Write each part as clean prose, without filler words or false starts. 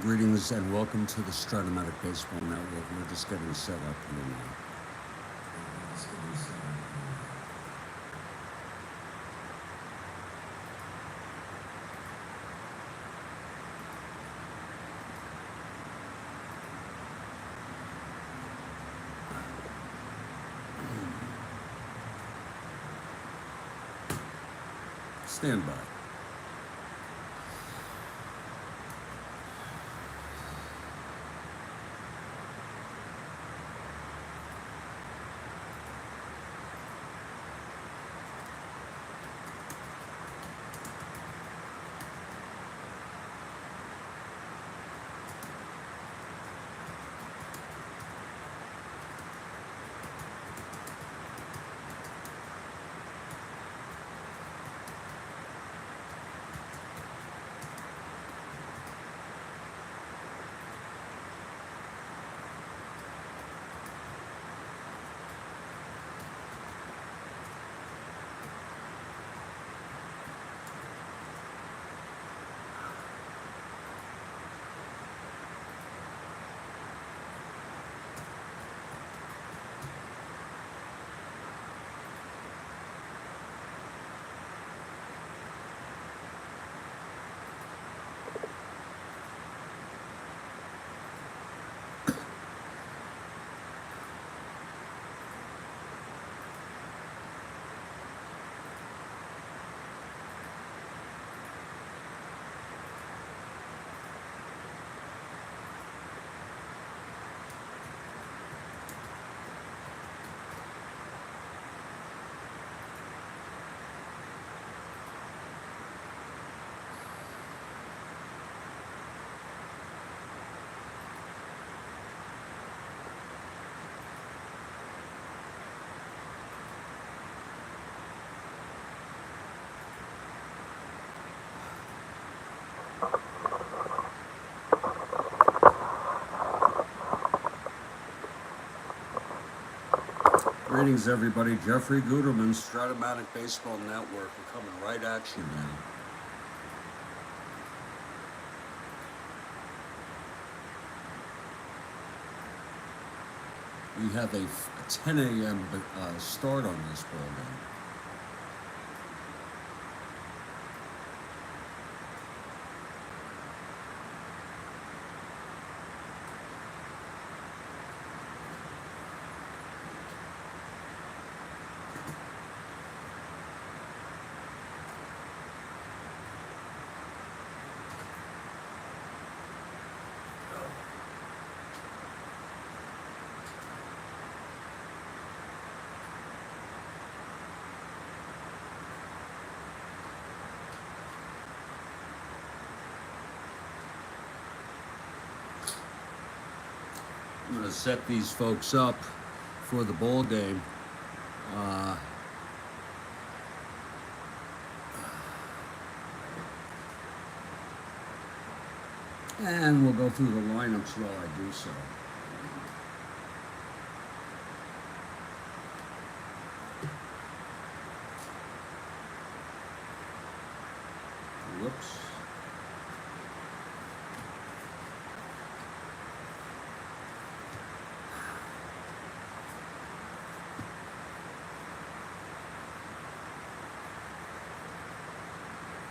Greetings and welcome to the Strat-O-Matic Baseball Network. We're just getting set up here now. Stand by. Greetings, everybody. Jeffrey Guterman, Strat-O-Matic Baseball Network. We're coming right at you now. We have a 10 a.m. Start on this ball game. I'm going to set these folks up for the ball game. And we'll go through the lineups while I do so. Whoops.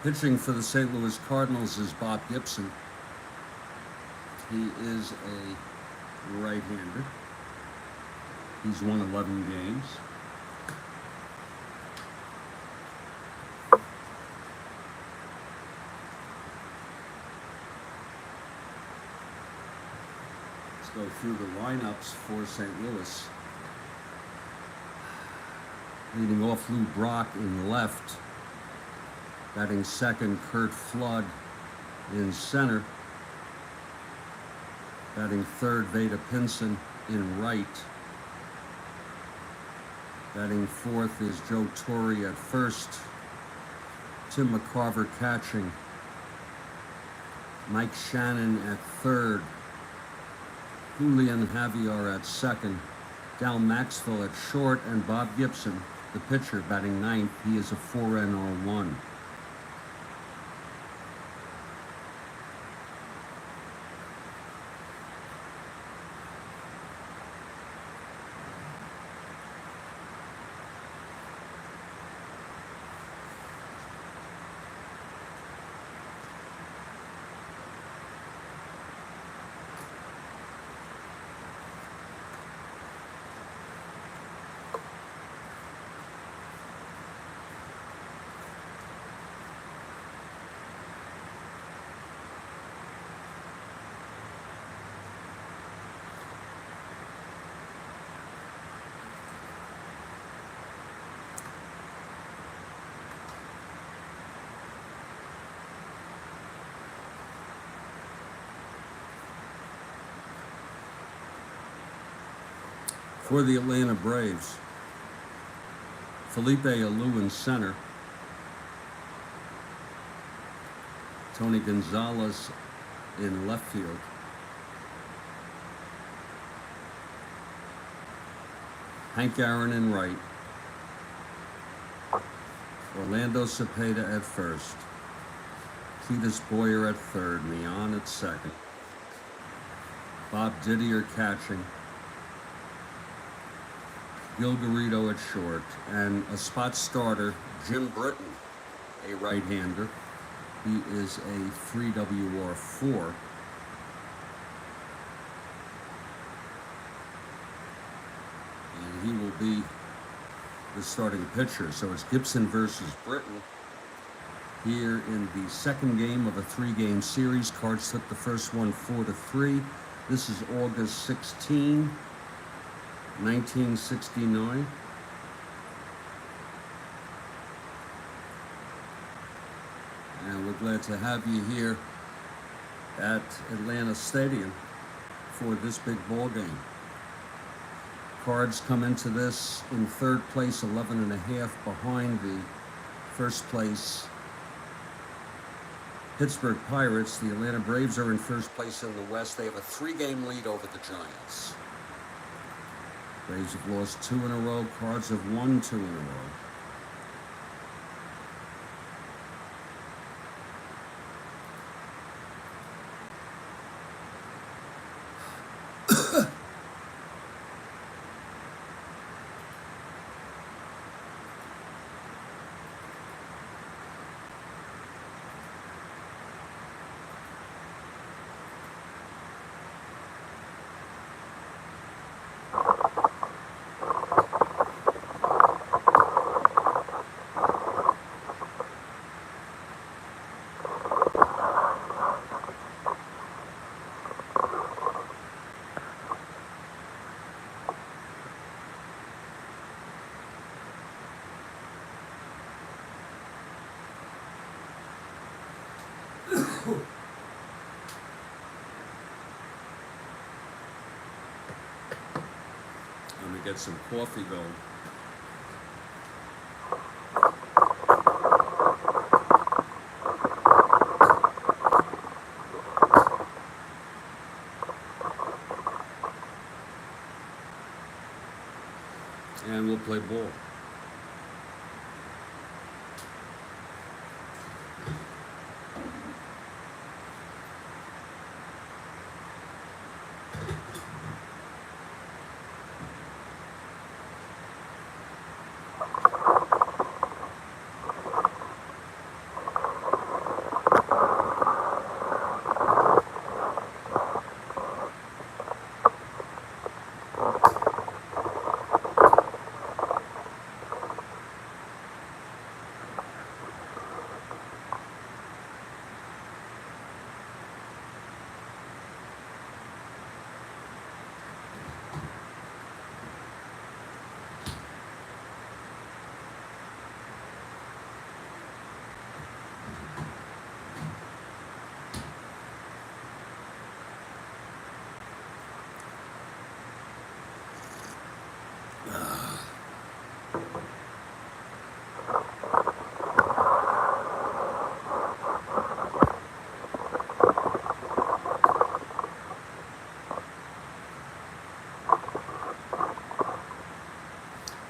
Pitching for the St. Louis Cardinals is Bob Gibson. He is a right-hander. He's won 11 games. Let's go through the lineups for St. Louis. Leading off, Lou Brock in left. Batting second, Kurt Flood in center. Batting third, Veda Pinson in right. Batting fourth is Joe Torre at first. Tim McCarver catching. Mike Shannon at third. Julian Javier at second. Dal Maxwell at short, and Bob Gibson, the pitcher, batting ninth. He is a 4-1. For the Atlanta Braves, Felipe Alou in center, Tony Gonzalez in left field, Hank Aaron in right, Orlando Cepeda at first, Cletus Boyer at third, Leon at second, Bob Didier catching, Gil Garrido at short, and a spot starter, Jim Britton, a right-hander. He is a 3WR4. And he will be the starting pitcher. So it's Gibson versus Britton here in the second game of a 3-game series. Cards took the first one 4-3. This is August 16, 1969. And we're glad to have you here at Atlanta Stadium for this big ball game. Cards come into this in third place, 11.5 behind the first place Pittsburgh Pirates. The Atlanta Braves are in first place in the West. They have a 3-game lead over the Giants. Braves have lost 2 in a row. Cards have won 2 in a row. Let me get some coffee going. And we'll play ball.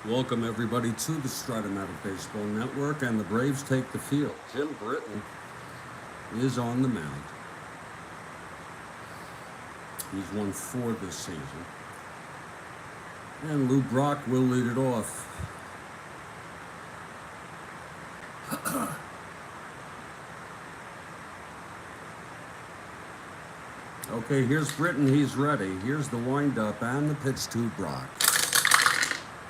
Welcome everybody to the Strat-O-Matic Baseball Network, and the Braves take the field. Jim Britton is on the mound. He's won 4 this season. And Lou Brock will lead it off. Okay, here's Britton. He's ready. Here's the windup and the pitch to Brock.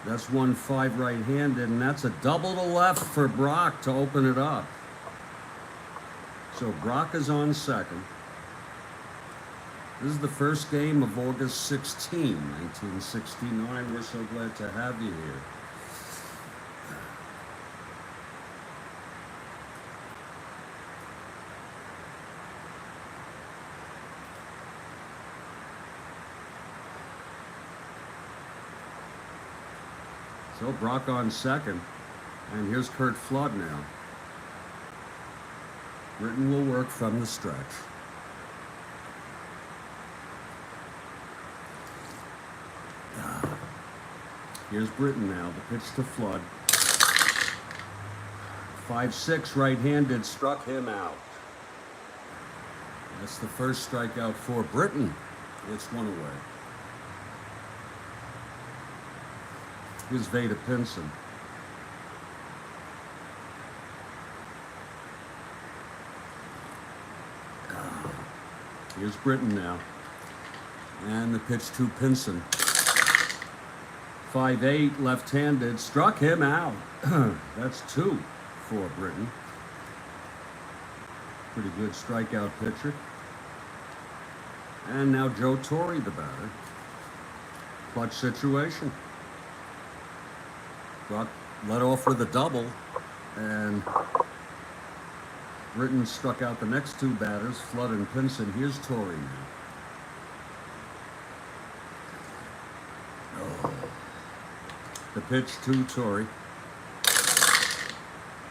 That's 1-5 right-handed, and that's a double to left for Brock to open it up. So Brock is on second. This is the first game of August 16, 1969. We're so glad to have you here. So Brock on second. And here's Kurt Flood now. Britton will work from the stretch. Here's Britton now, the pitch to Flood. 5-6 right-handed, struck him out. That's the first strikeout for Britton. It's one away. Here's Veda Pinson. Here's Britton now. And the pitch to Pinson. 5-8 left-handed, struck him out. That's two for Britton. Pretty good strikeout pitcher. And now Joe Torre, the batter. Clutch situation. Brock led off with a double, and Britton struck out the next two batters, Flood and Pinson. Here's Torre now. The pitch to Torre.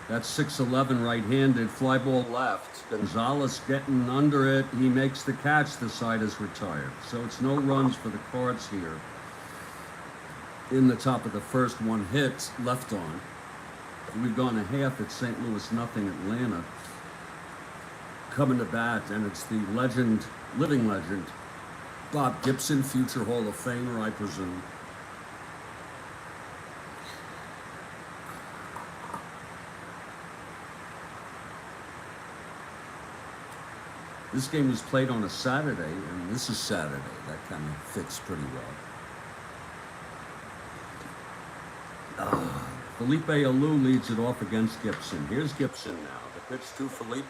That's 6-11 right-handed, fly ball left. Gonzalez getting under it. He makes the catch. The side is retired. So it's no runs for the Cards here. In the top of the first, one hit left on. We've gone a half at St. Louis, nothing Atlanta. Coming to bat, and it's the legend, living legend, Bob Gibson, future Hall of Famer, I presume. This game was played on a Saturday, and this is Saturday. That kind of fits pretty well. Felipe Alou leads it off against Gibson. Here's Gibson now. The pitch to Felipe.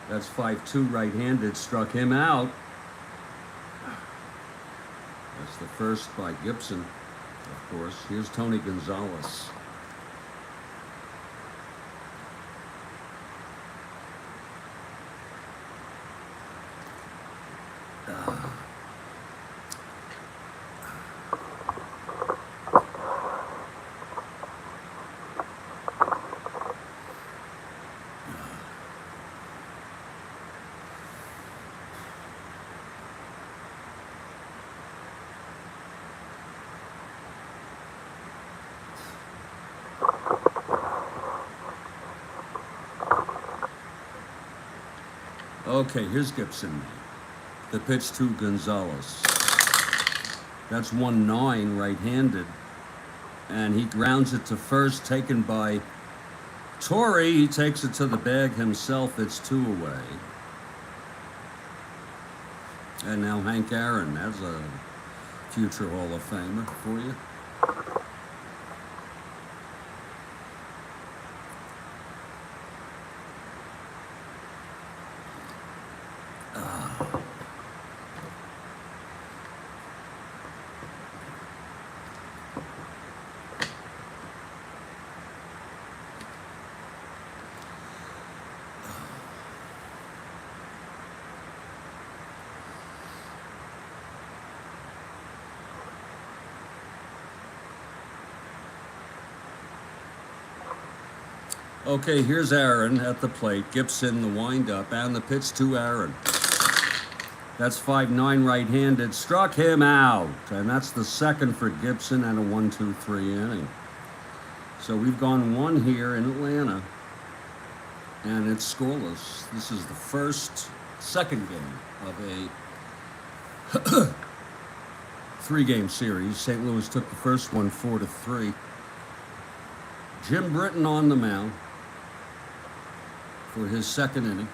That's 5-2 right-handed, struck him out. That's the first by Gibson, of course. Here's Tony Gonzalez. Okay, here's Gibson. The pitch to Gonzalez. That's 1-9 right-handed. And he grounds it to first, taken by Torre. He takes it to the bag himself. It's two away. And now Hank Aaron. That's a future Hall of Famer for you. Okay, here's Aaron at the plate. Gibson, the windup, and the pitch to Aaron. That's 5-9 right-handed. Struck him out. And that's the second for Gibson and a 1-2-3 inning. So we've gone one here in Atlanta, and it's scoreless. This is the second game of a three-game series. St. Louis took the first one 4-3. Jim Britton on the mound for his second inning.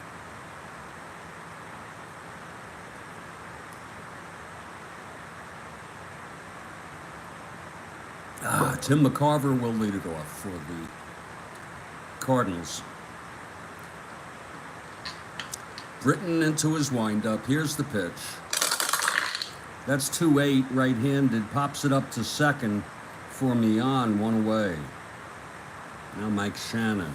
Tim McCarver will lead it off for the Cardinals. Britton into his windup. Here's the pitch. That's 2-8 right-handed. Pops it up to second for Mian, one away. Now Mike Shannon.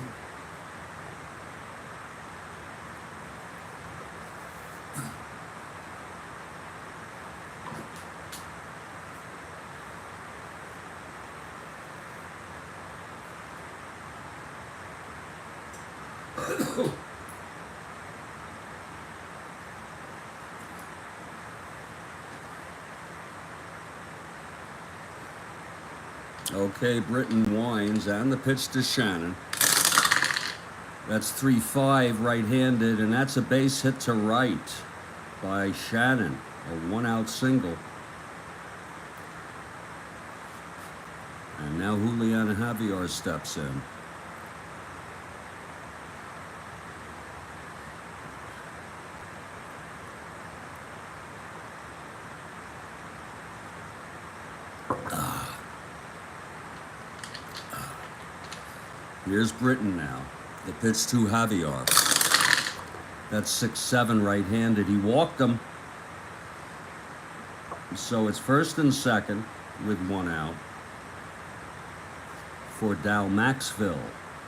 Okay, Britton winds, and the pitch to Shannon. That's 3-5 right-handed, and that's a base hit to right by Shannon. A one-out single. And now Juliana Javier steps in. Here's Britton now. The pitch to Javier. That's 6-7 right-handed. He walked him. So it's first and second with one out for Dow Maxville,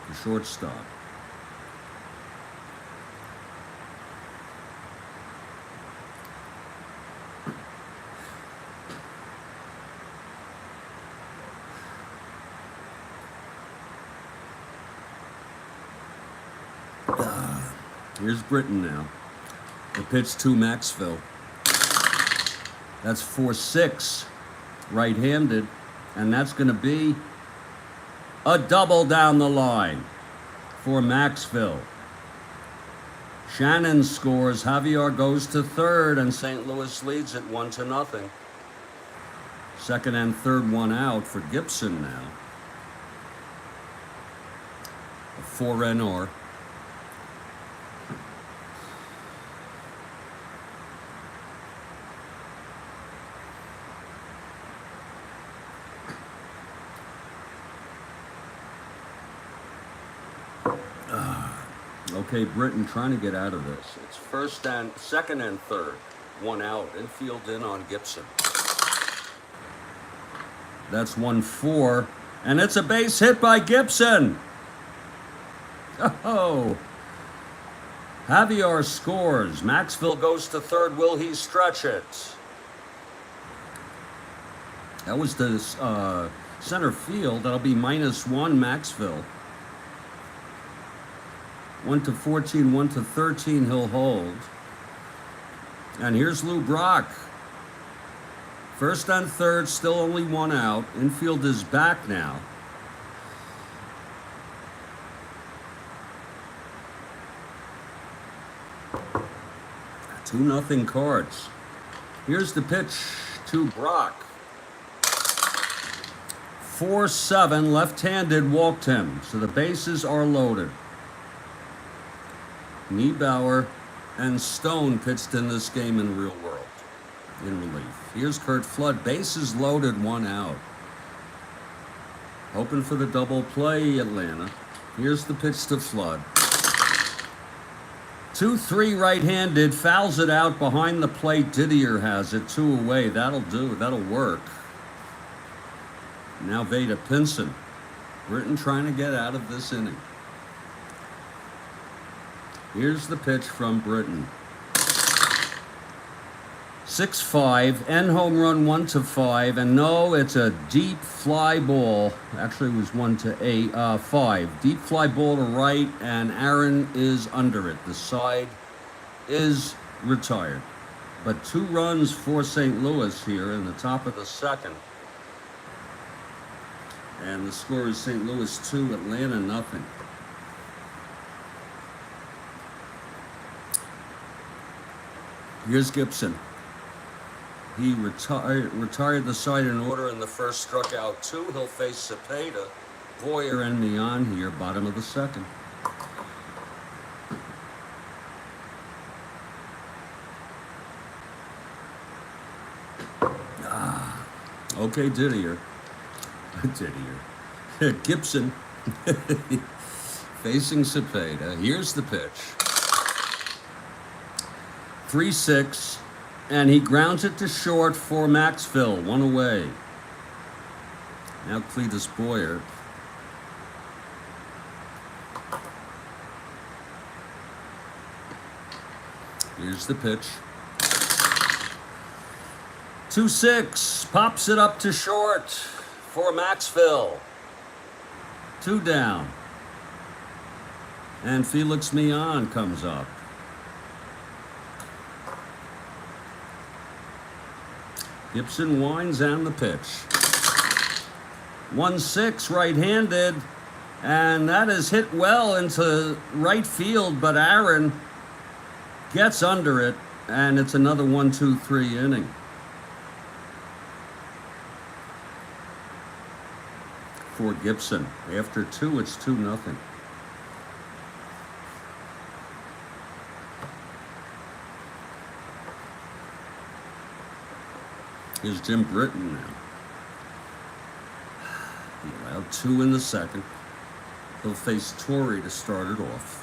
the shortstop. Here's Britton now. The pitch to Maxville. That's 4-6 right-handed, and that's going to be a double down the line for Maxville. Shannon scores, Javier goes to third, and St. Louis leads it 1-0. Second and third, one out for Gibson now. A 4-NR. Okay, Britton trying to get out of this. It's second and third, one out. Infield in on Gibson. That's 1-4, and it's a base hit by Gibson. Oh, Javier scores. Maxville goes to third. Will he stretch it? That was the center field. That'll be -1 Maxville. 1-14, 1-13, he'll hold. And here's Lou Brock. First and third, still only one out. Infield is back now. Two 2-0 Cards. Here's the pitch to Brock. 4-7, left-handed, walked him. So the bases are loaded. Niebauer and Stone pitched in this game in real world, in relief. Here's Kurt Flood, bases loaded, one out. Hoping for the double play, Atlanta. Here's the pitch to Flood. 2-3 right-handed, fouls it out behind the plate. Didier has it, 2 away. That'll do, that'll work. Now Veda Pinson. Britton trying to get out of this inning. Here's the pitch from Britton. 6-5, end home run 1-5, and no, it's a deep fly ball. Actually, it was 5. Deep fly ball to right, and Aaron is under it. The side is retired. But 2 runs for St. Louis here in the top of the second. And the score is St. Louis 2, Atlanta nothing. Here's Gibson. He retired the side in order in the first, struck out 2. He'll face Cepeda, Boyer, and Mian here, bottom of the second. Okay, Didier. Gibson facing Cepeda. Here's the pitch. 3-6, and he grounds it to short for Maxville, 1 away. Now Cletus Boyer. Here's the pitch. 2-6, pops it up to short for Maxville. 2 down. And Felix Millan comes up. Gibson winds and the pitch. 1-6 right-handed, and that is hit well into right field, but Aaron gets under it, and it's another 1-2-3 inning. For Gibson. After 2, it's 2-0. Here's Jim Britton now. He allowed 2 in the second. He'll face Torrey to start it off.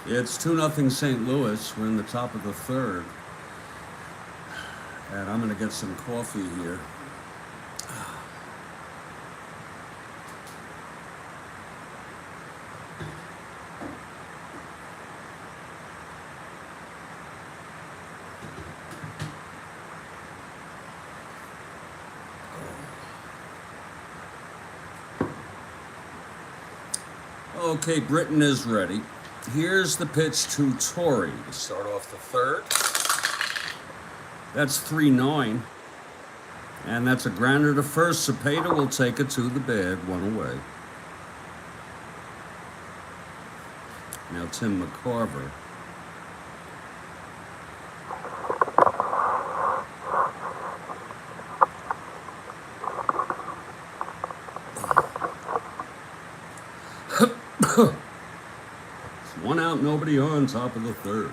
It's 2-0 St. Louis. We're in the top of the third. And I'm going to get some coffee here. Okay, Britton is ready. Here's the pitch to Torrey to start off the third. That's 3-9. And that's a grounder to first. Cepeda will take it to the bag, 1 away. Now Tim McCarver. It's 1 out, nobody on, top of the third.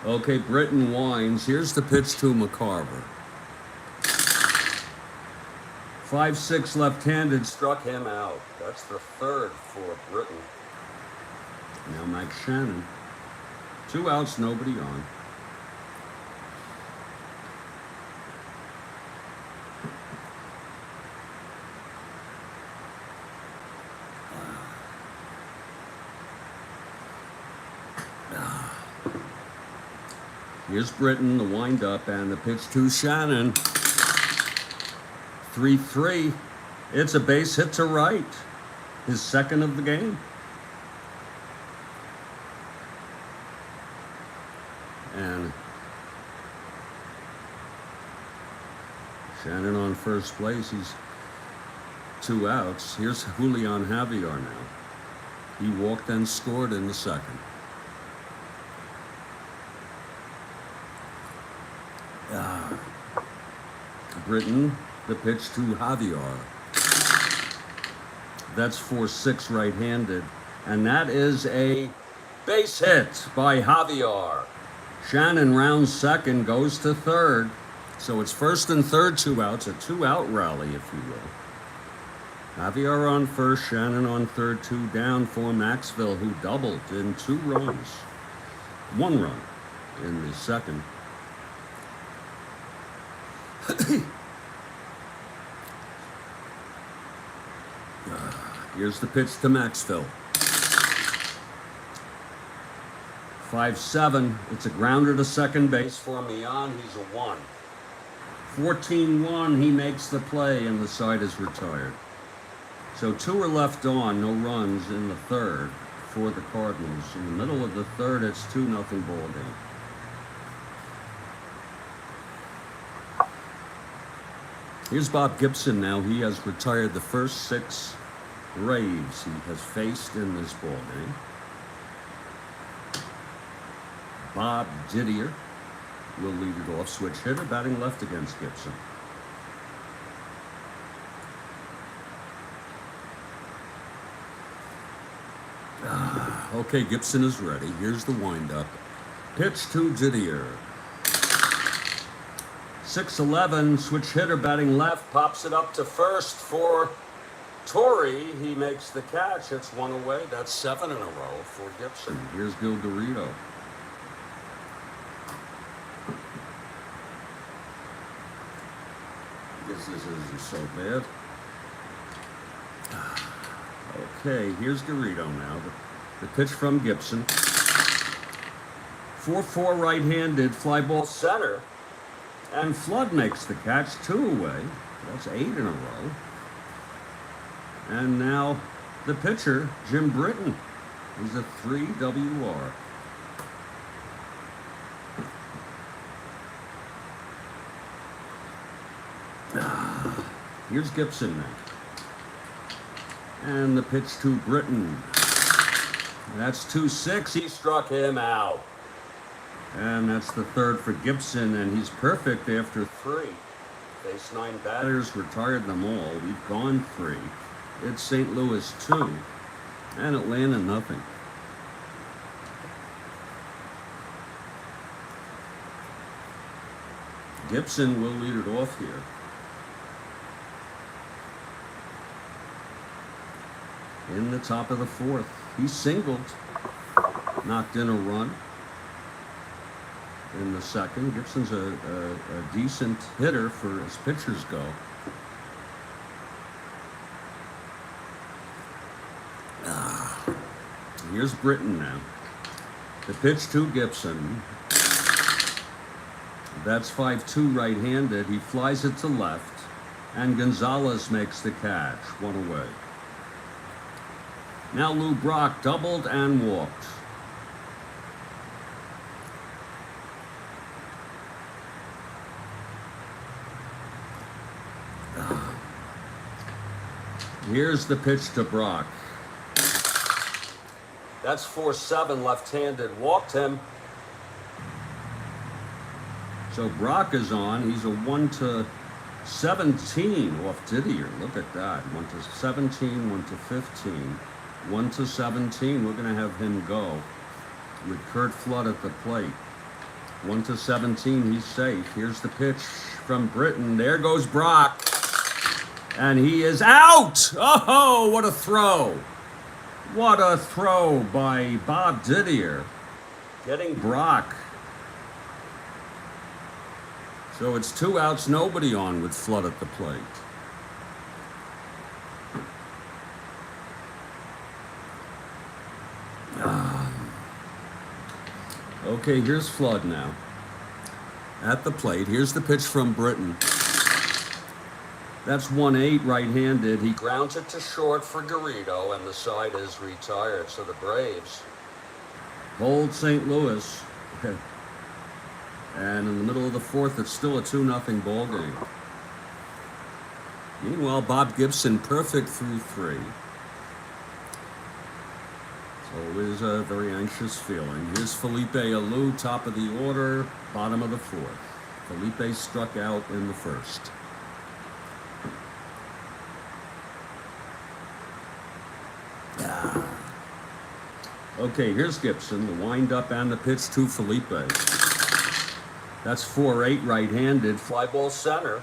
Okay, Britton winds. Here's the pitch to McCarver. 5-6 left-handed, struck him out. That's the third for Britton. Now Mike Shannon. 2 outs, nobody on. Here's Britton, the wind-up, and the pitch to Shannon. 3-3. It's a base hit to right. His second of the game. And Shannon on first place. He's 2 outs. Here's Julian Javier now. He walked and scored in the second. Britton, the pitch to Javier. That's 4-6 right-handed. And that is a base hit by Javier. Shannon rounds second, goes to third. So it's first and third, 2 outs, a 2-out rally, if you will. Javier on first, Shannon on third, 2 down for Maxville, who doubled in 2 runs. 1 run in the second. Here's the pitch to Maxville. 5-7. It's a grounder to second base for Millan. He's a 1. 14-1. He makes the play, and the side is retired. So 2 are left on. No runs in the third for the Cardinals. In the middle of the third, it's 2-0 ball game. Here's Bob Gibson now. He has retired the first 6 Braves he has faced in this ball game. Bob Didier will lead it off. Switch hitter, batting left against Gibson. Okay, Gibson is ready. Here's the windup. Pitch to Didier. 6-11, switch hitter batting left, pops it up to first for Torrey. He makes the catch. It's 1 away. That's 7 in a row for Gibson. Here's Gil Garrido. This isn't so bad. Okay, here's Garrido now. The pitch from Gibson. 4-4 right-handed, fly ball center. And Flood makes the catch, 2 away. That's 8 in a row. And now the pitcher, Jim Britton. He's a 3 WR. Here's Gibson now. And the pitch to Britton. That's 2-6. He struck him out. And that's the third for Gibson, and he's perfect after 3. Faced 9 batters, retired them all. We've gone 3. It's St. Louis 2, and Atlanta nothing. Gibson will lead it off here. In the top of the 4th. He singled, knocked in a run. In the second, Gibson's a decent hitter for as pitchers go. Here's Britton now. The pitch to Gibson. That's 5-2 right-handed. He flies it to left, and Gonzalez makes the catch. 1 away. Now Lou Brock doubled and walked. Here's the pitch to Brock. That's 4-7 left-handed. Walked him. So Brock is on. He's a 1-17 off Didier. Look at that. 1-17, 1-15, 1-17. We're going to have him go with Curt Flood at the plate. 1-17. He's safe. Here's the pitch from Britton. There goes Brock. And he is out! Oh, what a throw! What a throw by Bob Didier. Getting Brock. So it's 2 outs, nobody on with Flood at the plate. Okay, here's Flood now. At the plate. Here's the pitch from Britton. That's 1-8 right-handed. He grounds it to short for Garrido, and the side is retired. So the Braves hold St. Louis. And in the middle of the 4th, it's still a 2-0 ball game. Meanwhile, Bob Gibson perfect through 3. It's always a very anxious feeling. Here's Felipe Alou, top of the order, bottom of the 4th. Felipe struck out in the 1st. Okay, here's Gibson, the wind-up and the pitch to Felipe. That's 4-8 right-handed, fly ball center.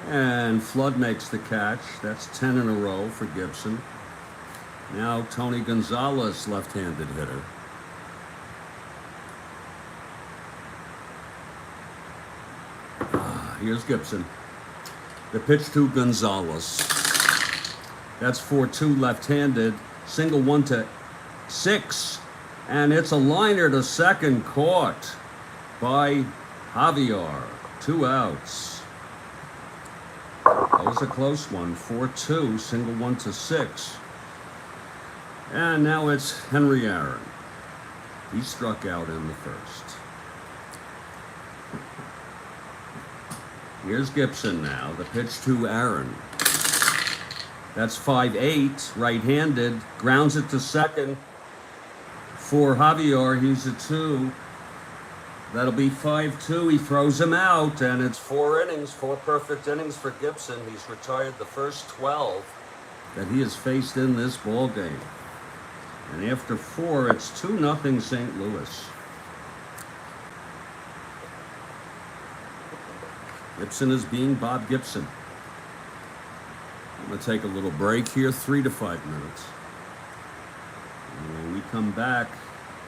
And Flood makes the catch. That's 10 in a row for Gibson. Now Tony Gonzalez, left-handed hitter. Here's Gibson. The pitch to Gonzalez. That's 4-2 left-handed. Single 1-6. And it's a liner to second, caught by Javier. 2 outs. That was a close one. 4-2, single 1-6. And now it's Henry Aaron. He struck out in the first. Here's Gibson now. The pitch to Aaron. That's 5-8, right-handed. Grounds it to second. For Javier, he's a 2. That'll be 5-2. He throws him out, and it's 4 innings, 4 perfect innings for Gibson. He's retired the first 12 that he has faced in this ball game. And after 4, it's 2-0 St. Louis. Gibson is being Bob Gibson. I'm going to take a little break here, 3 to 5 minutes. And when we come back,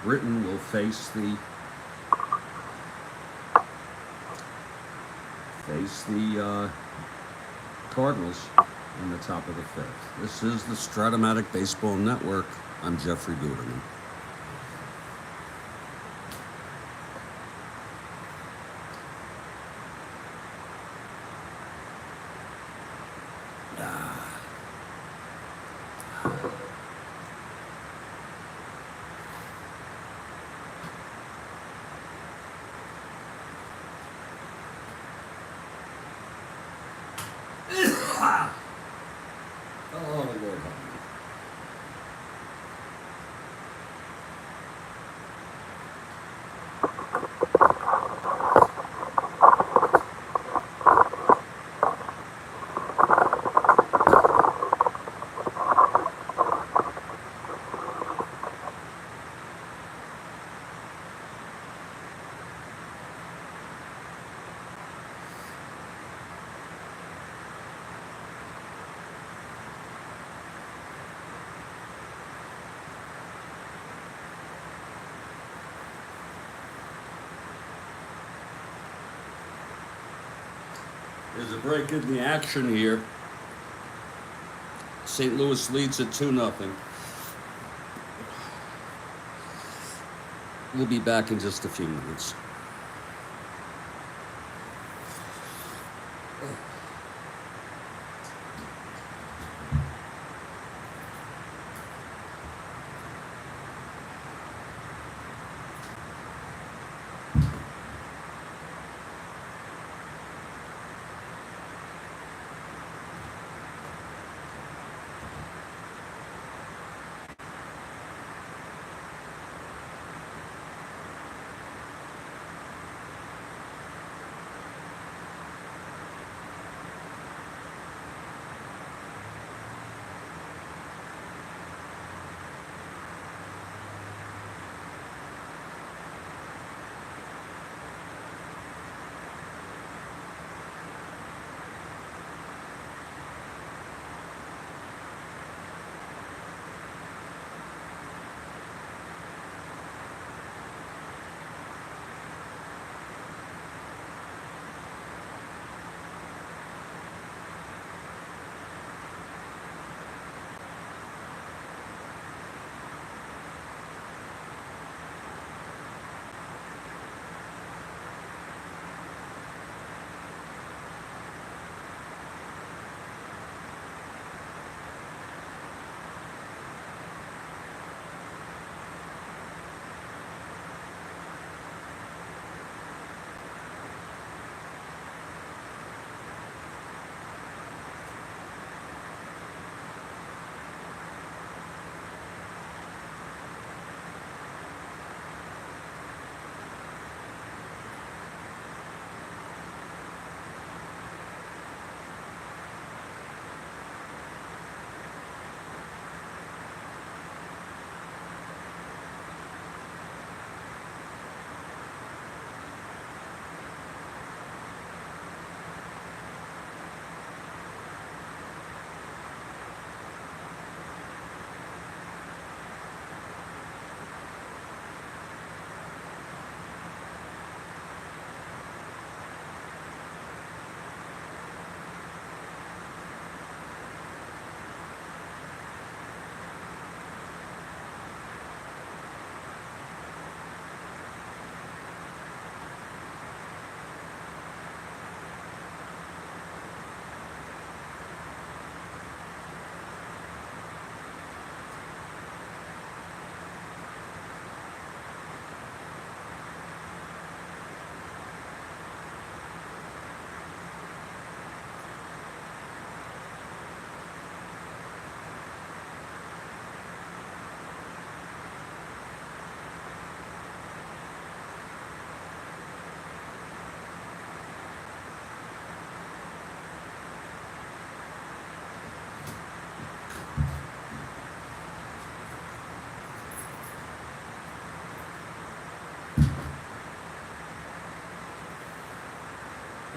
Britton will face the Cardinals in the top of the 5th. This is the Strat-O-Matic Baseball Network. I'm Jeffrey Guterman. Oh, Lord help me. There's a break in the action here. St. Louis leads at 2-0. We'll be back in just a few minutes.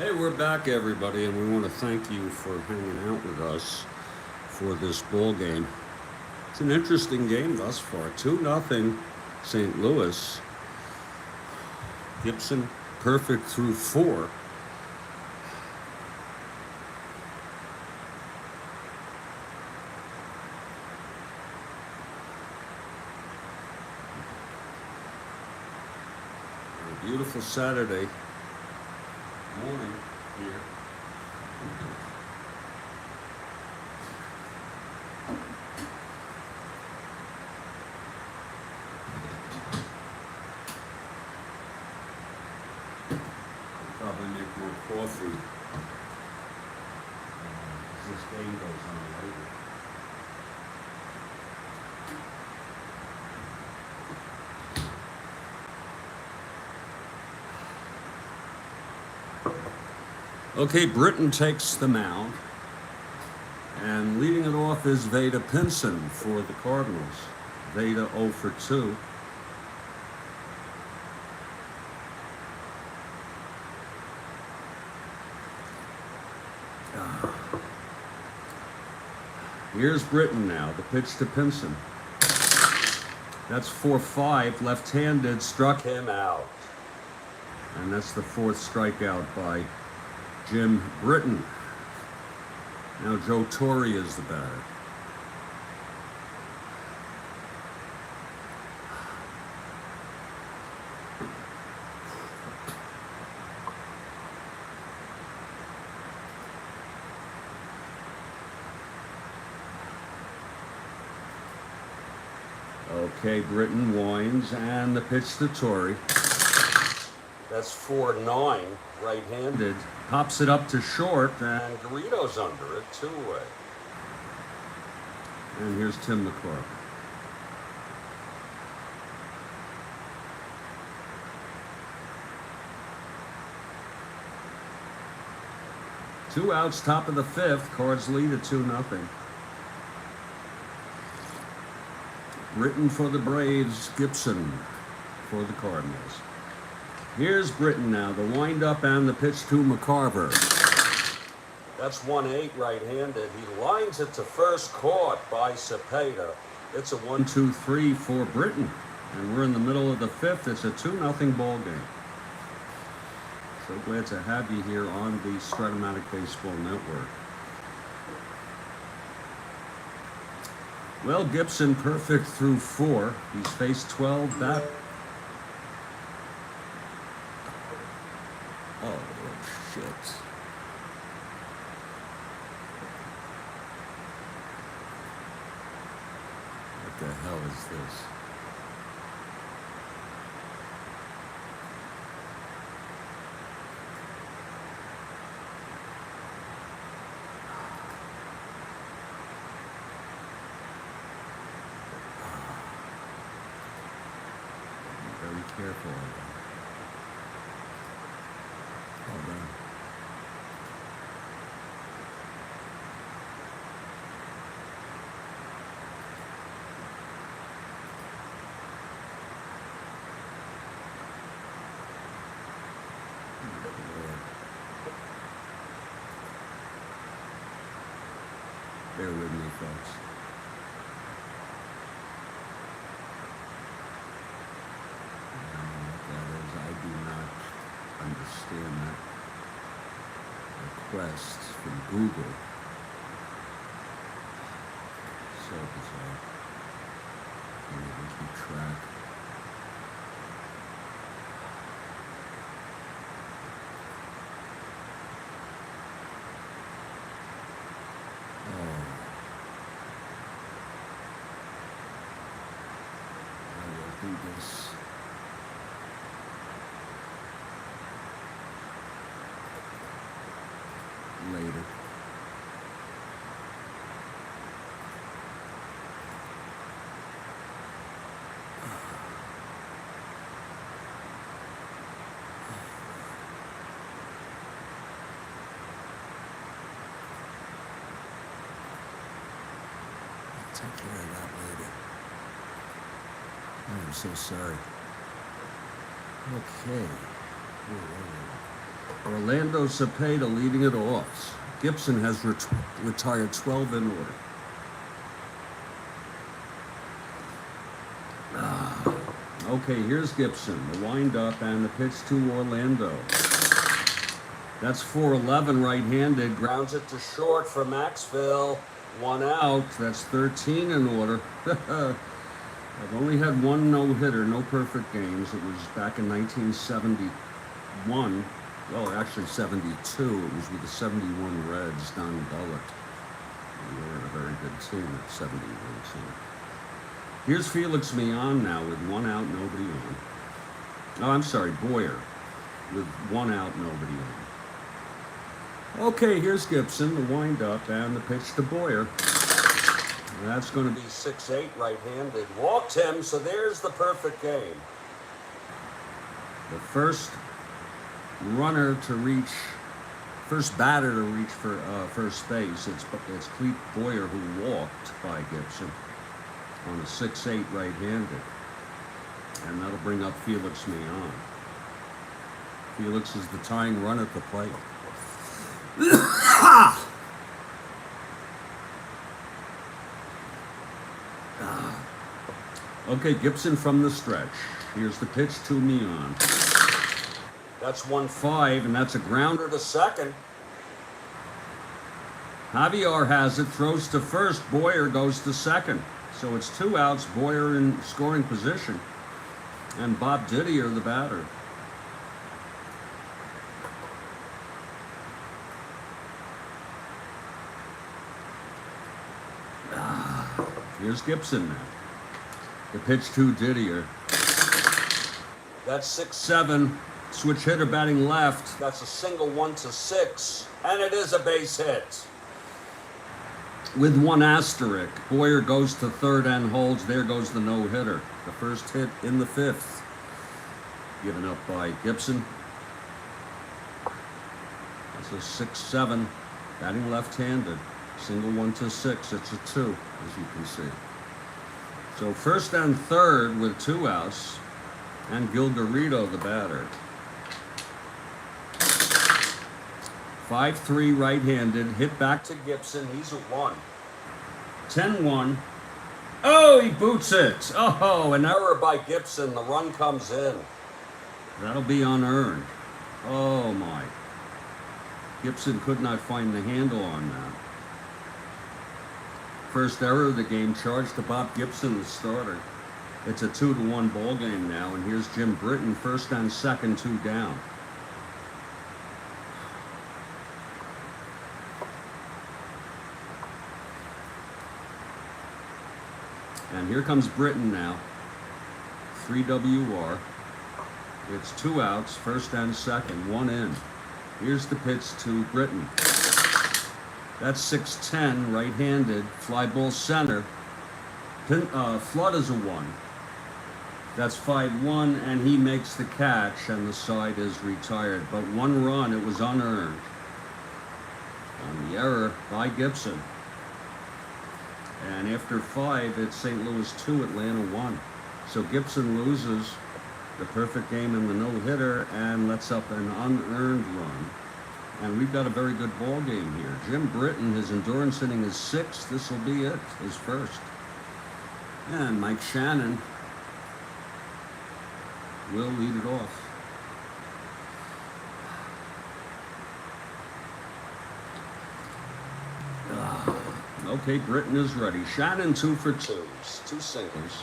Hey, we're back, everybody, and we want to thank you for hanging out with us for this ball game. It's an interesting game thus far. 2-0 St. Louis. Gibson perfect through 4. A beautiful Saturday morning here. Probably make more coffee as this game goes on later. Okay, Britton takes the mound, and leading it off is Veda Pinson for the Cardinals. Veda 0 for 2. Here's Britton now, the pitch to Pinson. That's 4-5, left-handed, struck him out. And that's the 4th strikeout by Jim Britton. Now Joe Torre is the batter. Okay, Britton winds, and the pitch to Torre. That's 4-9, right-handed. Pops it up to short, and Garrido's under it, 2-way. And here's Tim McCarver. Two outs, top of the 5th. Cards lead at 2-0. Britton for the Braves, Gibson for the Cardinals. Here's Britton now, the windup and the pitch to McCarver. That's 1-8 right-handed. He lines it to first, caught by Cepeda. It's a 1-2-3 for Britton. And we're in the middle of the 5th. It's a 2-0 ball game. So glad to have you here on the Strat-O-Matic Baseball Network. Well, Gibson perfect through 4. He's faced 12 back. Oh, shit. What the hell is this? Careful. Hold on. Bear with me, folks. Understand that request from Google. So bizarre. Can't even keep track. Oh. I will do this. Later. I'll take care of that later. I'm so sorry. Okay. Whoa. Orlando Cepeda leading it off. Gibson has retired 12 in order. Okay, here's Gibson, the windup and the pitch to Orlando. That's 4-11 right-handed, grounds it to short for Maxville. 1 out, that's 13 in order. I've only had one no-hitter, no perfect games. It was back in 1971. Well, actually 72. It was with the 71 Reds, Don Gullett. We were a very good team at 71 team. Here's Felix Millan now with 1 out, nobody on. Oh, I'm sorry, Boyer with 1 out, nobody on. Okay, here's Gibson, the windup and the pitch to Boyer. That's going to be 6-8 right-handed. Walked him, so there's the perfect game. The first runner to reach, first batter to reach for first base. It's Clete Boyer who walked by Gibson on a 6-8 right-handed. And that'll bring up Felix Millan. Felix is the tying run at the plate. Okay, Gibson from the stretch. Here's the pitch to Millan. That's 1-5, and that's a grounder to second. Javier has it, throws to first. Boyer goes to second. So it's 2 outs, Boyer in scoring position. And Bob Didier, the batter. Here's Gibson now. The pitch to Didier. That's 6-7. Switch hitter batting left. That's a single 1-6. And it is a base hit. With 1 asterisk. Boyer goes to third and holds. There goes the no-hitter. The first hit in the 5th. Given up by Gibson. That's a 6-7. Batting left-handed. Single 1-6. It's a 2, as you can see. So first and third with 2 outs. And Gilgarito, the batter. 5-3 right-handed. Hit back to Gibson. He's at 1. 10-1. Oh, he boots it. Oh, an error by Gibson. The run comes in. That'll be unearned. Oh, my. Gibson could not find the handle on that. First error of the game, charged to Bob Gibson, the starter. It's a 2-1 ball game now, and here's Jim Britton, first and second, 2 down. And here comes Britton now. 3 WR. It's 2 outs, first and second, 1 in. Here's the pitch to Britton. That's 6-10, right-handed, fly ball center. Flood is a 1. That's 5-1, and he makes the catch, and the side is retired. But 1 run, it was unearned. On the error by Gibson. And after 5, it's St. Louis 2, Atlanta 1. So Gibson loses the perfect game in the no-hitter and lets up an unearned run. And we've got a very good ball game here. Jim Britton, his endurance inning is 6. This will be it, his first. And Mike Shannon will lead it off. Okay, Britton is ready. Shannon 2 for 2. 2 singles.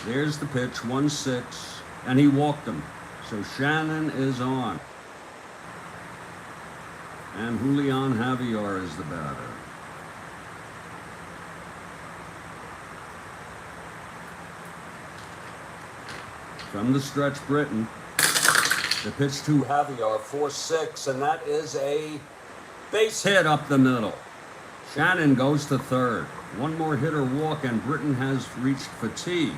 There's the pitch, 1-6. And he walked him. So Shannon is on. And Julian Javier is the batter. From the stretch, Britton. The pitch to Javier, 4-6, and that is a base hit up the middle. Shannon goes to third. 1 more hitter walk, and Britton has reached fatigue.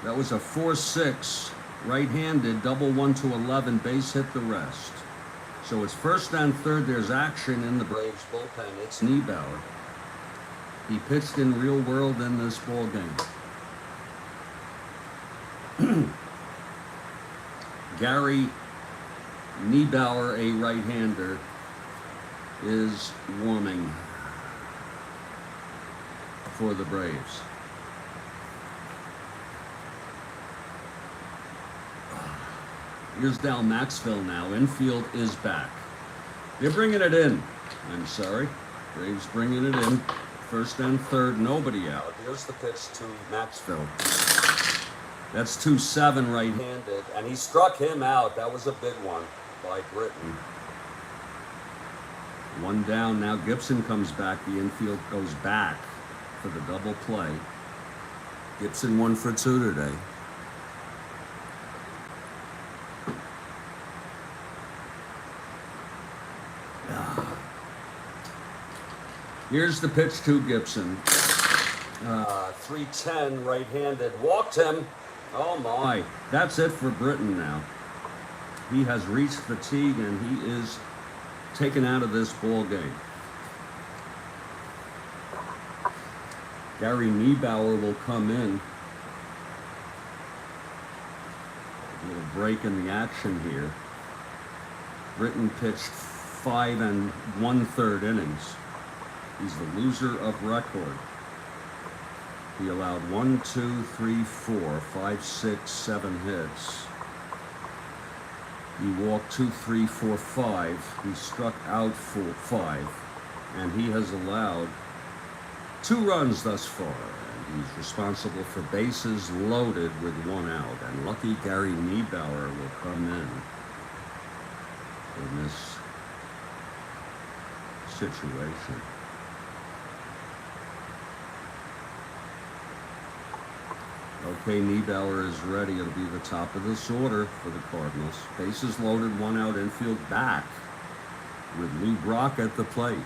That was a 4-6, right-handed, double 1-11, base hit the rest. So it's first and third. There's action in the Braves bullpen. It's Niebauer. He pitched in real world in this ball game. Gary Niebauer, a right-hander, is warming for the Braves. Here's Dal Maxfield now. Infield is back. They're bringing it in. I'm sorry. Braves bringing it in. First and third, nobody out. Here's the pitch to Maxfield. That's 2-7 right-handed, and he struck him out. That was a big one by Britton. One down. Now Gibson comes back. The infield goes back for the double play. Gibson 1 for 2 today. Here's the pitch to Gibson. 3-10 right-handed. Walked him. Oh my. That's it for Britton now. He has reached fatigue and he is taken out of this ball game. Gary Niebauer will come in. A little break in the action here. Britton pitched 5 1/3 innings. He's the loser of record. He allowed 1, 2, 3, 4, 5, 6, 7 hits. He walked 2, 3, 4, 5. He struck out 5, and he has allowed 2 runs thus far. And he's responsible for bases loaded with 1 out. And lucky Gary Niebauer will come in this situation. Okay, Niebauer is ready. It'll be the top of this order for the Cardinals. Bases loaded, 1 out, infield back with Lou Brock at the plate.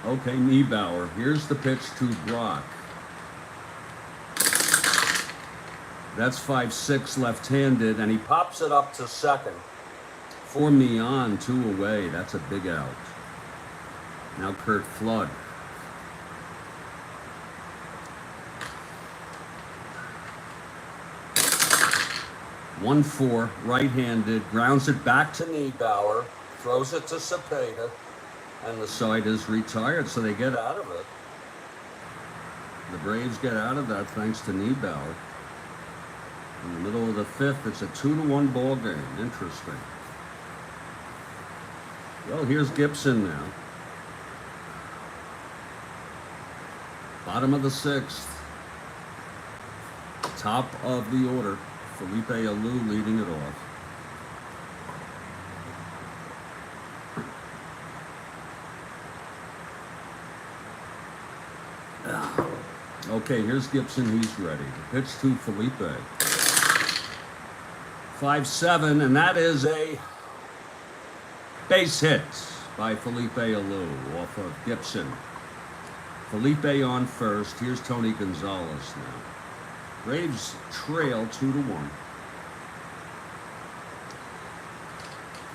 Okay, Niebauer. Here's the pitch to Brock. That's 5-6 left-handed, and he pops it up to second. 4 Mian, 2 away. That's a big out. Now Kurt Flood. One 4, right-handed, grounds it back to Niebauer, throws it to Cepeda, and the side is retired, so they get out of it. The Braves get out of that thanks to Niebauer. In the middle of the 5th, it's a 2-1 ball game. Interesting. Well, here's Gibson now. Bottom of the 6th. Top of the order. Felipe Alou leading it off. Okay, here's Gibson. He's ready. The pitch to Felipe. 5-7, and that is a base hit by Felipe Alou off of Gibson. Felipe on first. Here's Tony Gonzalez now. Braves trail 2-1.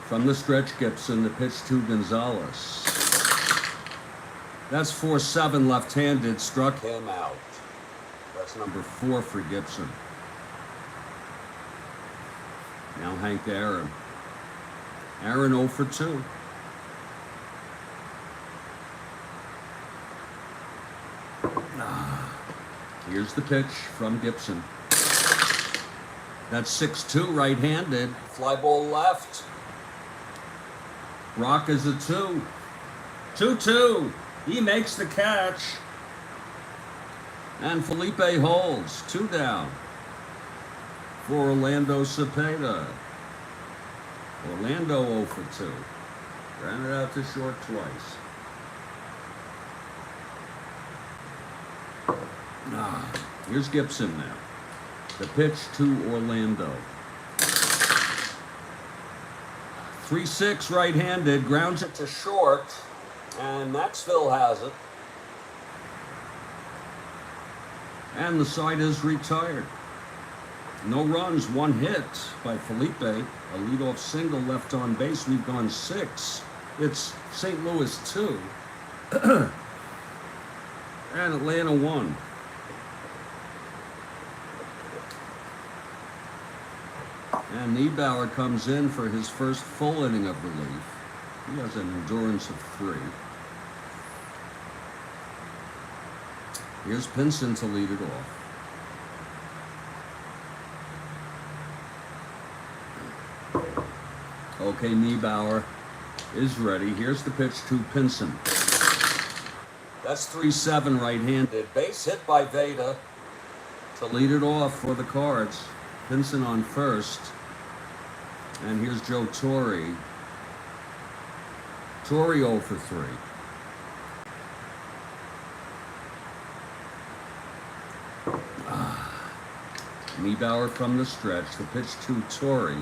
From the stretch, Gibson, the pitch to Gonzalez. That's 4-7 left-handed, struck him out. That's number 4 for Gibson. Now Hank Aaron. Aaron 0 for 2. Here's the pitch from Gibson. That's 6-2 right-handed. Fly ball left. Brock is a 2. 2-2. He makes the catch. And Felipe holds. 2 down for Orlando Cepeda. Orlando 0 for 2. Ran it out to short twice. Here's Gibson now. The pitch to Orlando. 3-6 right-handed, grounds it to short, and Maxfield has it. And the side is retired. No runs, 1 hit by Felipe. A leadoff single left on base. We've gone 6. It's St. Louis 2 and Atlanta 1. And Niebauer comes in for his first full inning of relief. He has an endurance of 3. Here's Pinson to lead it off. Okay, Niebauer is ready. Here's the pitch to Pinson. That's 3-7 right-handed. Base hit by Veda to lead it off for the Cards. Pinson on first. And here's Joe Torre. Torre 0 for 3. Niebauer from the stretch. The pitch to Torre.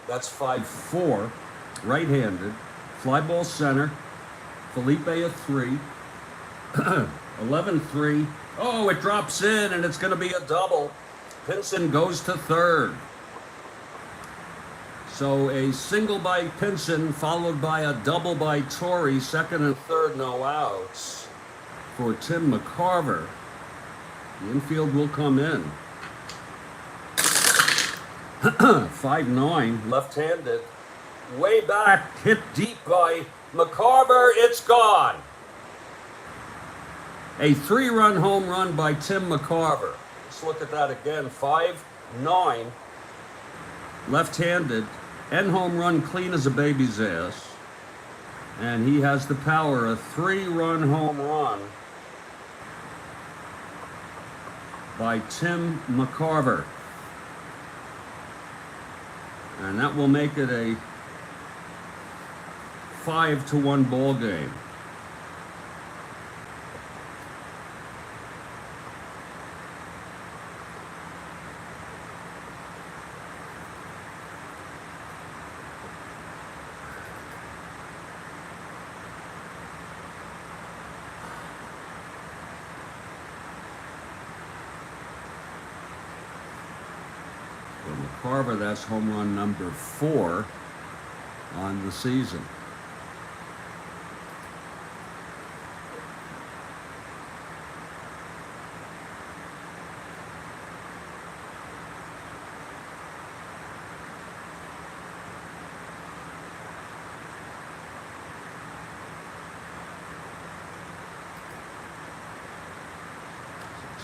That's 5-4. Right-handed. Fly ball center. Felipe a 3. 11-3. Oh, it drops in, and it's going to be a double. Pinson goes to third. So a single by Pinson, followed by a double by Torre. Second and third, no outs for Tim McCarver. The infield will come in. 5-9, left-handed. Way back, hit deep by McCarver. It's gone. A 3-run home run by Tim McCarver. Let's look at that again. 5-9, left-handed, and home run clean as a baby's ass. And he has the power, a 3-run home run by Tim McCarver. And that will make it a 5-1 ball game. McCarver, that's home run number 4 on the season.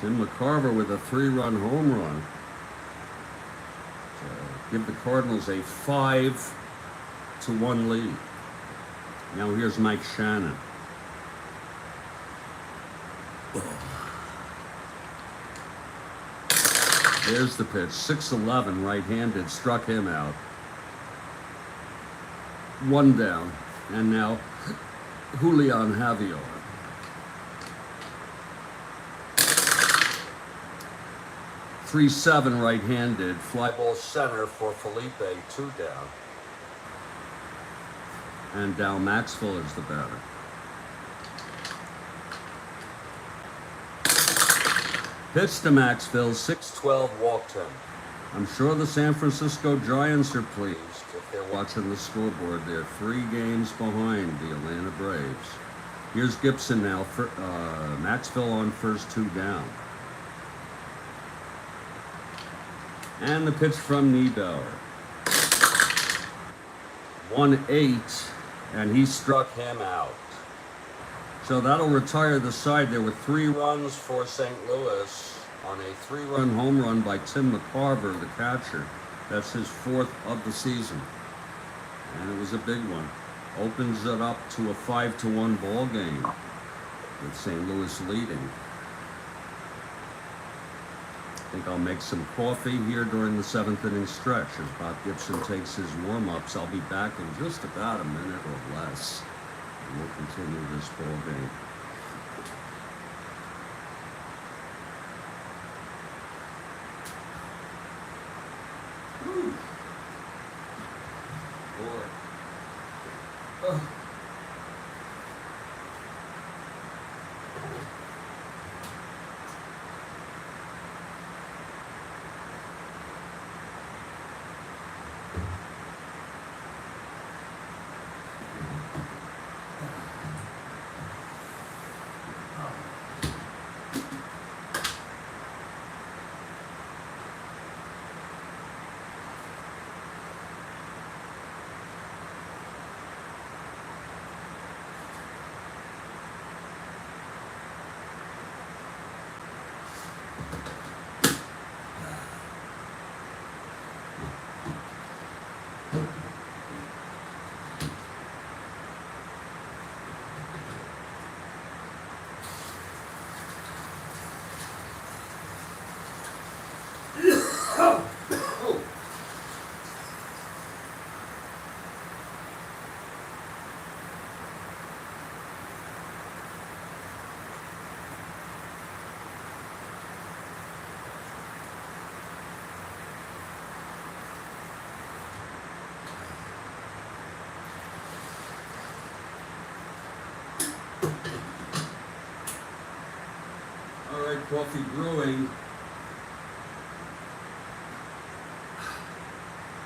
Tim McCarver with a 3-run home run. Give the Cardinals a 5-1 lead. Now here's Mike Shannon. There's the pitch. 6-11, right-handed, struck him out. 1 down. And now Julian Javier. Three 7 right-handed, fly ball center for Felipe, 2 down. And Dal Maxwell is the batter. Pitch to Maxwell, 6-12, walked him. I'm sure the San Francisco Giants are pleased if they're watching the scoreboard. They're 3 games behind the Atlanta Braves. Here's Gibson now, for, Maxwell on first, 2 down. And the pitch from Niebauer. 1-8, and he struck him out. So that'll retire the side. There were 3 runs for St. Louis on a 3-run home run by Tim McCarver, the catcher. That's his 4th of the season. And it was a big one. Opens it up to a 5-1 ball game with St. Louis leading. I think I'll make some coffee here during the 7th inning stretch as Bob Gibson takes his warm-ups. I'll be back in just about a minute or less, and we'll continue this ball game. Whew. Boy. Oh. Start Coffee Brewing.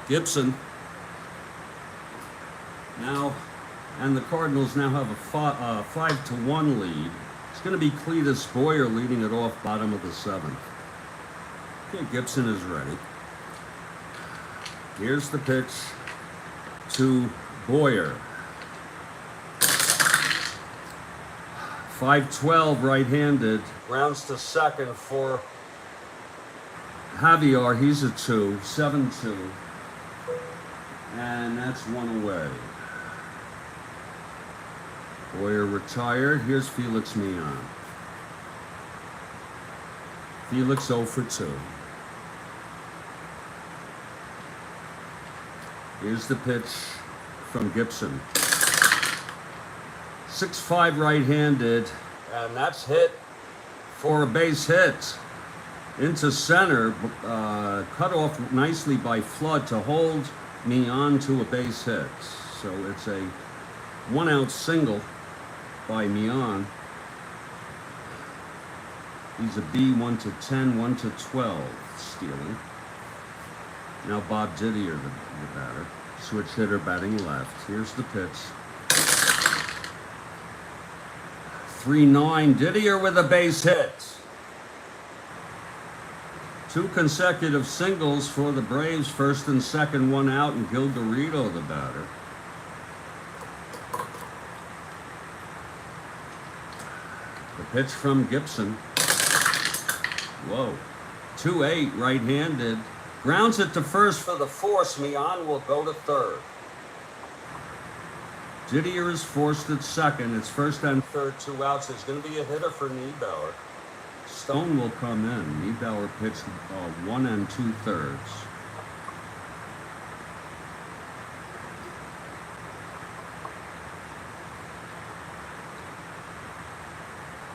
Gibson now, and the Cardinals now have a 5-1 lead. It's going to be Cletus Boyer leading it off, bottom of the 7th. Okay, Gibson is ready. Here's the pitch to Boyer. 5-12 right-handed. Grounds to second for Javier. He's a 2. 7-2. And that's one away. Boyer retired. Here's Felix Millan. Felix 0 for 2. Here's the pitch from Gibson. 6-5 right-handed, and that's hit for a base hit. Into center, cut off nicely by Flood to hold Millan to a base hit. So it's a 1-out single by Millan. He's a B, 1-10, 1-12 stealing. Now Bob Didier, the batter. Switch hitter batting left. Here's the pitch. 3-9, Didier with a base hit. 2 consecutive singles for the Braves. First and second, 1 out, and Gil Garrido, the batter. The pitch from Gibson. Whoa. 2-8, right-handed. Grounds it to first for the force. Millan will go to third. Didier is forced at second. It's first and third, 2 outs. There's going to be a hitter for Niebauer. Stone will come in. Niebauer pitched 1 2/3.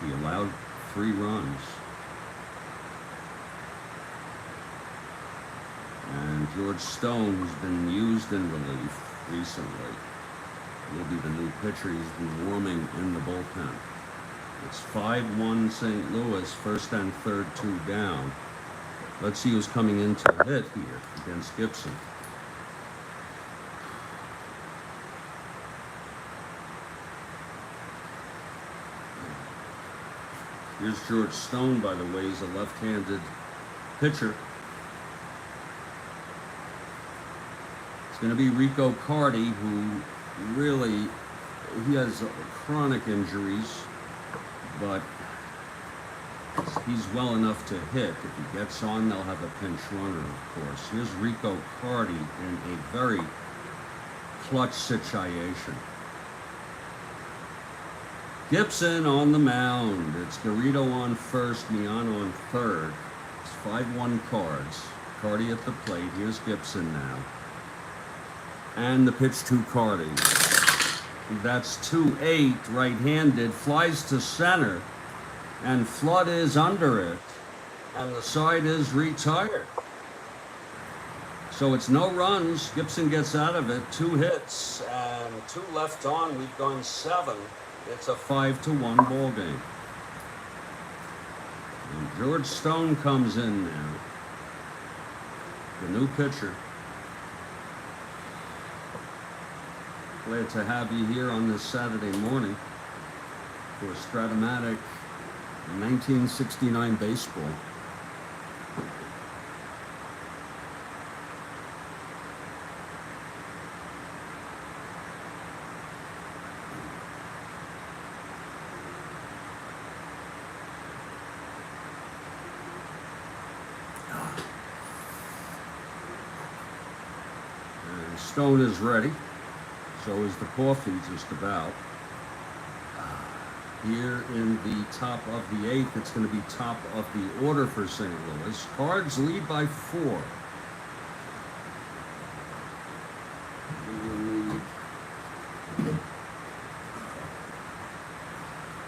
He allowed 3 runs. And George Stone, who's been used in relief recently, will be the new pitcher. He's been warming in the bullpen. It's 5-1 St. Louis, first and third, 2 down. Let's see who's coming in to hit here against Gibson. Here's George Stone, by the way. He's a left-handed pitcher. It's going to be Rico Carty, who really, he has chronic injuries, but he's well enough to hit. If he gets on, they'll have a pinch runner, of course. Here's Rico Carty in a very clutch situation. Gibson on the mound. It's Garrido on first, Millan on third. It's 5-1 Cards. Carty at the plate. Here's Gibson now. And the pitch to Carty. That's 2-8, right-handed, flies to center, and Flood is under it, and the side is retired. So it's no runs. Gibson gets out of it, 2 hits, and 2 left on. We've gone 7. It's a 5-1 ball game. And George Stone comes in now, the new pitcher. Glad to have you here on this Saturday morning for Strat-O-Matic 1969 baseball. And Stone is ready. So is the coffee, just about. Here in the top of the 8th, it's going to be top of the order for St. Louis. Cards lead by 4.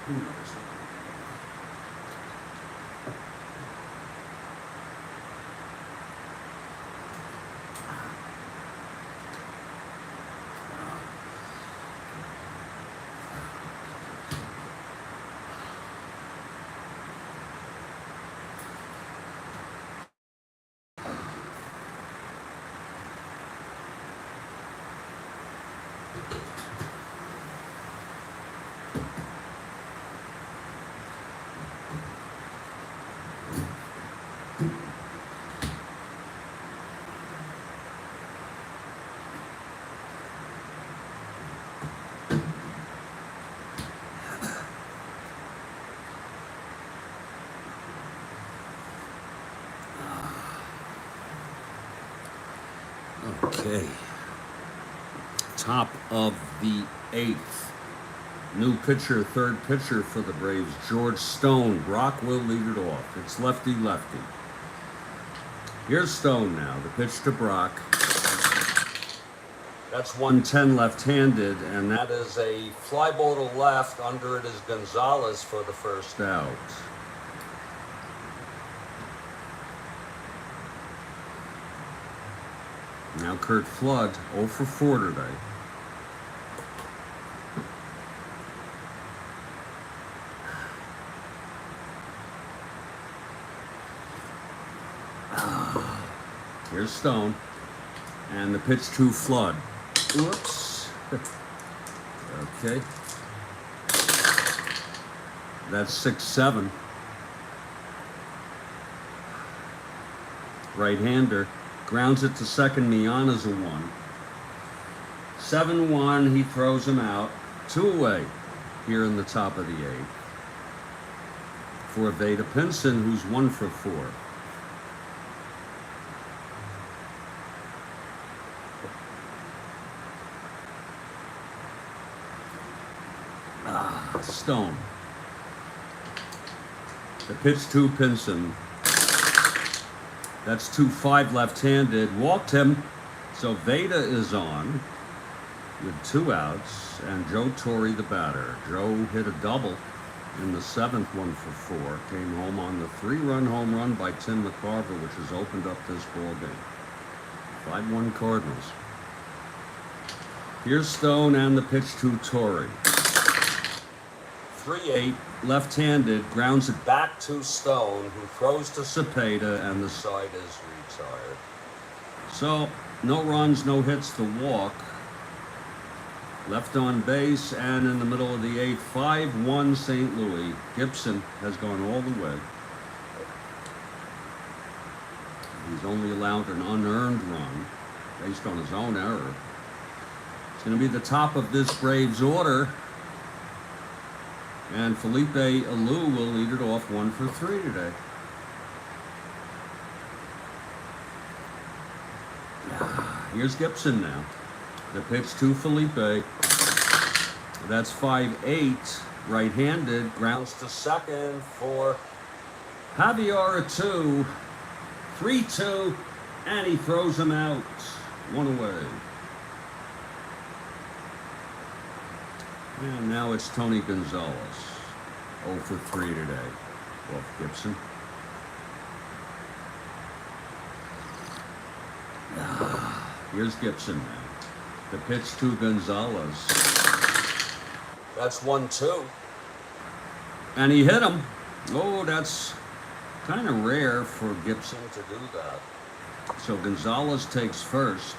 Who knows? Okay. Top of the 8th. New pitcher, third pitcher for the Braves, George Stone. Brock will lead it off. It's lefty-lefty. Here's Stone now. The pitch to Brock. That's 110 left-handed, and that is a fly ball to left. Under it is Gonzalez for the first out. Now Kurt Flood, 0 for 4 today. Here's Stone, and the pitch to Flood. Oops. Okay. That's 6-7. Right-hander. Grounds it to second. Miana's a 1. 7-1. He throws him out. 2 away here in the top of the 8th. For Veda Pinson, who's 1 for 4. Stone. The pitch to Pinson. That's 2-5 left-handed. Walked him. So Veda is on with 2 outs, and Joe Torre the batter. Joe hit a double in the 7th, 1 for 4. Came home on the 3-run home run by Tim McCarver, which has opened up this ball game. 5-1 Cardinals. Here's Stone and the pitch to Torre. 3-8, left-handed, grounds it back to Stone, who throws to Cepeda, and the side is retired. So, no runs, no hits, the walk. Left on base, and in the middle of the 8th, 5-1 St. Louis. Gibson has gone all the way. He's only allowed an unearned run, based on his own error. It's going to be the top of this Braves order. And Felipe Alou will lead it off 1 for 3 today. Here's Gibson now. The pitch to Felipe. That's 5-8. Right-handed. Grounds to second for Javier at 2. 3-2. And he throws him out. 1 away. And now it's Tony Gonzalez. 0 for 3 today. Off Gibson. Here's Gibson now. The pitch to Gonzalez. That's 1-2. And he hit him. Oh, that's kind of rare for Gibson to do that. So Gonzalez takes first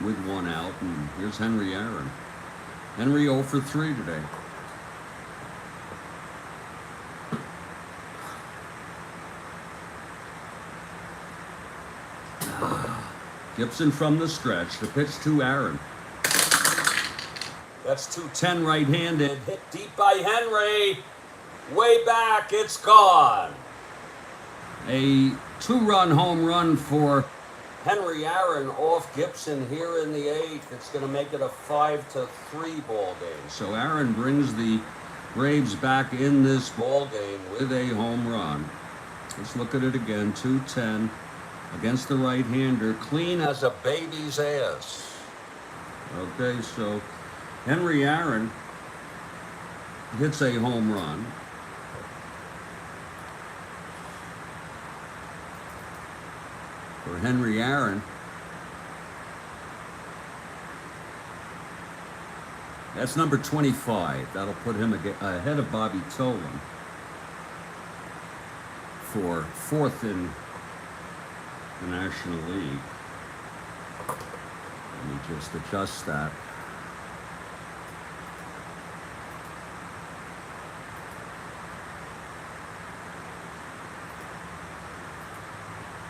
with 1 out. And here's Henry Aaron. Henry 0 for 3 today. Gibson from the stretch. The pitch to Aaron. That's 210 right-handed. Hit deep by Henry. Way back. It's gone. A 2-run home run for Henry Aaron off Gibson here in the 8th. It's going to make it a 5-3 ball game. So Aaron brings the Braves back in this ball game with a home run. Let's look at it again. 210 against the right-hander. Clean as a baby's ass. Okay, so Henry Aaron hits a home run. For Henry Aaron, that's number 25. That'll put him ahead of Bobby Tolan for 4th in the National League. Let me just adjust that.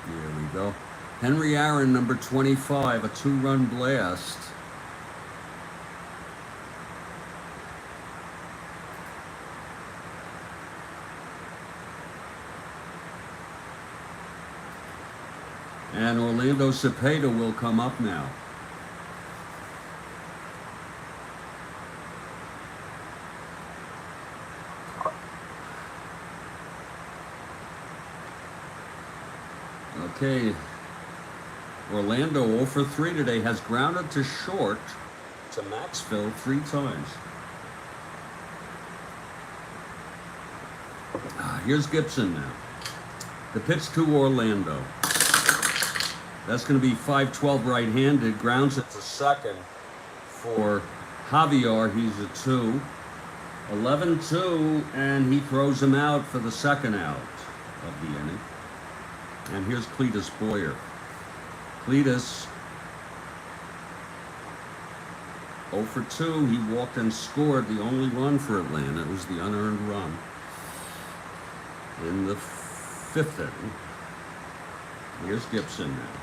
Here we go. Henry Aaron, number 25, a 2-run blast. And Orlando Cepeda will come up now. Okay, Orlando 0 for 3 today, has grounded to short to Maxville 3 times. Here's Gibson now. The pitch to Orlando. That's going to be 5-12 right-handed, grounds it to second for Javier. He's a 2. 11-2, and he throws him out for the second out of the inning. And here's Cletus Boyer. Cletus, 0 for 2. He walked and scored the only run for Atlanta. It was the unearned run in the 5th inning. Here's Gibson now.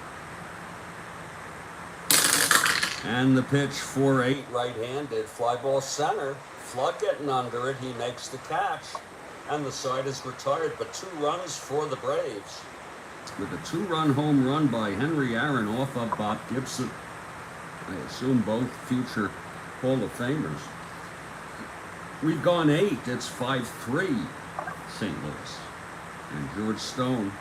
And the pitch, 4-8, right-handed, fly ball center. Flood getting under it. He makes the catch. And the side is retired, but 2 runs for the Braves. With a 2-run home run by Henry Aaron off of Bob Gibson. I assume both future Hall of Famers. We've gone 8. It's 5-3 St. Louis. And George Stone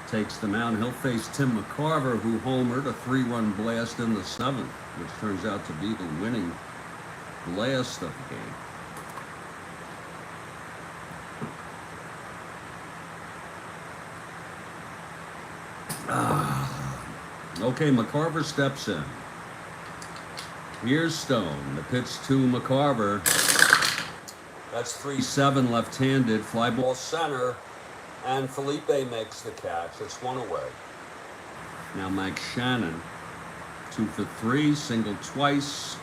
takes the mound. He'll face Tim McCarver, who homered a 3-run blast in the 7th, which turns out to be the winning blast of the game. Okay, McCarver steps in. Here's Stone. The pitch to McCarver. That's 3-7 left-handed. Fly ball center. And Felipe makes the catch. It's 1 away. Now Mike Shannon. 2 for 3. Singled twice.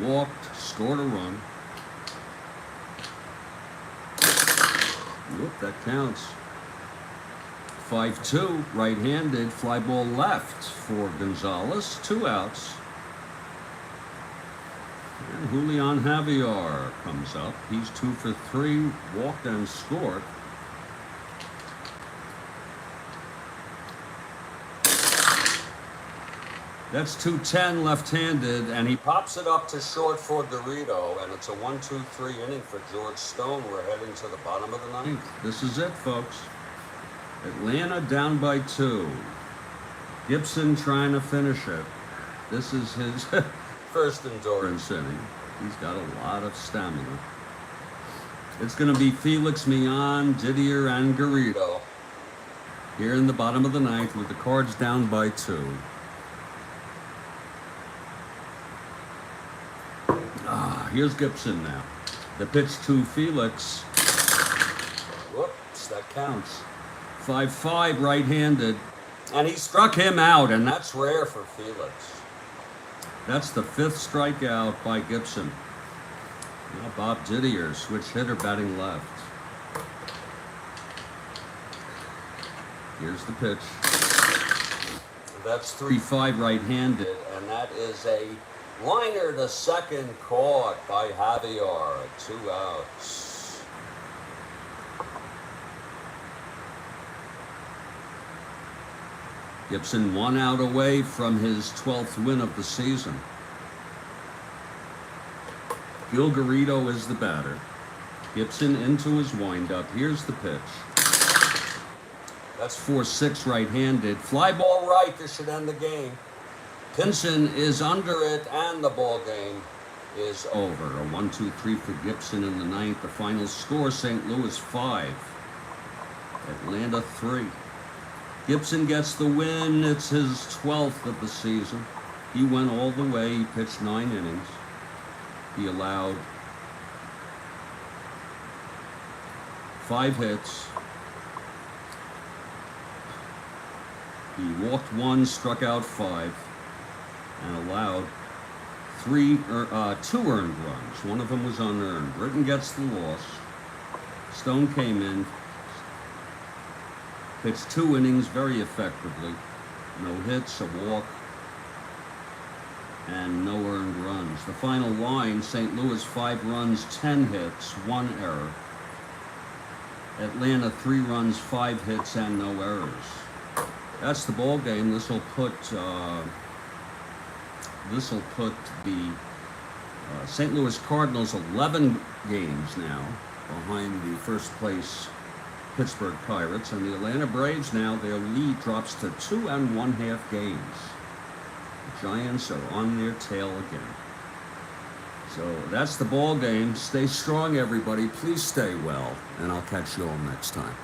Walked. Scored a run. Whoop, that counts. 5-2, right-handed, fly ball left for Gonzalez, 2 outs. And Julian Javier comes up. He's 2 for 3, walked and scored. That's 2-10 left-handed, and he pops it up to short for Garrido, and it's a 1-2-3 inning for George Stone. We're heading to the bottom of the 9th. This is it, folks. Atlanta down by 2. Gibson trying to finish it. This is his first endurance inning. He's got a lot of stamina. It's going to be Felix, Millan, Didier, and Garrido here in the bottom of the 9th with the Cards down by 2. Here's Gibson now. The pitch to Felix. Whoops, that counts. 5-5 right-handed, and he struck him out, and that's rare for Felix. That's the 5th strikeout by Gibson. Now Bob Didier, switch hitter, batting left. Here's the pitch. That's 3-5 right-handed, and that is a liner to second, caught by Javier. 2 outs. Gibson 1 out away from his 12th win of the season. Gil Garrido is the batter. Gibson into his windup. Here's the pitch. That's 4-6 right-handed. Fly ball right. This should end the game. Pinson is under it, and the ball game is over. A 1-2-3 for Gibson in the 9th. The final score, St. Louis 5, Atlanta 3. Gibson gets the win. It's his 12th of the season. He went all the way. He pitched 9 innings. He allowed 5 hits. He walked 1, struck out 5. and allowed two earned runs. One of them was unearned. Britton gets the loss. Stone came in, pitched 2 innings very effectively. No hits, a walk, and no earned runs. The final line, St. Louis 5 runs, 10 hits, 1 error. Atlanta 3 runs, 5 hits, and no errors. That's the ball game. This will put the St. Louis Cardinals 11 games now behind the first place Pittsburgh Pirates, and the Atlanta Braves now, their lead drops to 2 1/2 games. The Giants are on their tail again. So that's the ball game. Stay strong, everybody. Please stay well, and I'll catch you all next time.